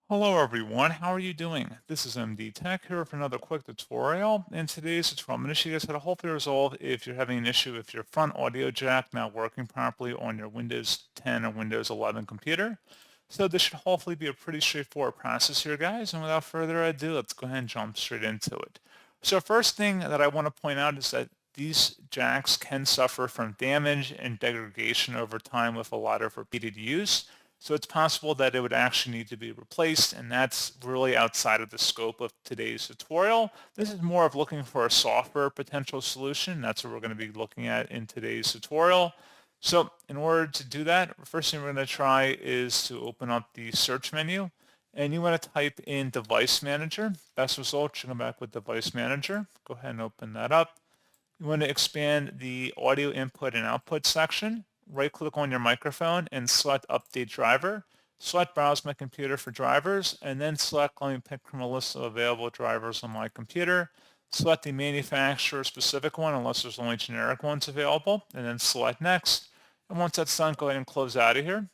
Hello everyone, how are you doing? This is MD Tech here for another quick tutorial. In today's tutorial, I'm going to show you guys how to hopefully resolve if you're having an issue with your front audio jack not working properly on your Windows 10 or Windows 11 computer. So this should hopefully be a pretty straightforward process here, guys. And without further ado, let's go ahead and jump straight into it. So first thing that I want to point out is that these jacks can suffer from damage and degradation over time with a lot of repeated use. So it's possible that it would actually need to be replaced, and that's really outside of the scope of today's tutorial. This is more of looking for a software potential solution. That's what we're going to be looking at in today's tutorial. So in order to do that, the first thing we're going to try is to open up the search menu, and you want to type in Device Manager. Best result, you come back with Device Manager. Go ahead and open that up. You want to expand the audio input and output section. Right-click on your microphone and select Update Driver. Select Browse My Computer for drivers, and then select Let me pick from a list of available drivers on my computer. Select the manufacturer-specific one unless there's only generic ones available, and then select Next. And once that's done, go ahead and close out of here.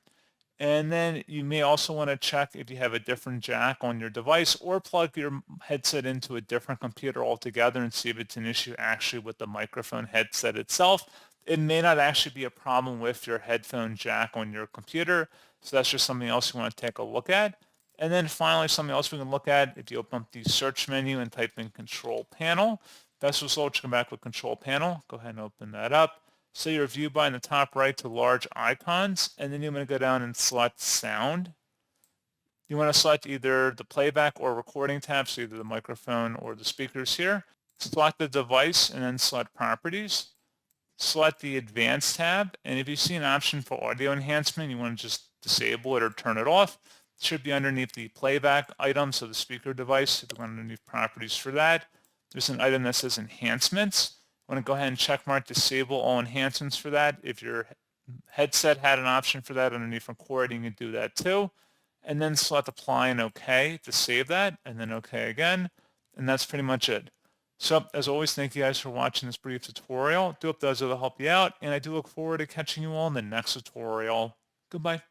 And then you may also want to check if you have a different jack on your device or plug your headset into a different computer altogether and see if it's an issue actually with the microphone headset itself. It may not actually be a problem with your headphone jack on your computer. So that's just something else you want to take a look at. And then finally, something else we can look at, if you open up the search menu and type in Control Panel, best result, you come back with Control Panel. Go ahead and open that up. So your view by in the top right to large icons, and then you're going to go down and select sound. You want to select either the playback or recording tabs, so either the microphone or the speakers here. Select the device and then select properties. Select the advanced tab, and if you see an option for audio enhancement, you want to just disable it or turn it off. It should be underneath the playback item, so the speaker device, if you go underneath properties for that. There's an item that says enhancements. I want to go ahead and check mark disable all enhancements for that. If your headset had an option for that underneath recording, you can do that too. And then select apply and OK to save that, and then OK again. And that's pretty much it. So as always, thank you guys for watching this brief tutorial. Do hope those will help you out, and I do look forward to catching you all in the next tutorial. Goodbye.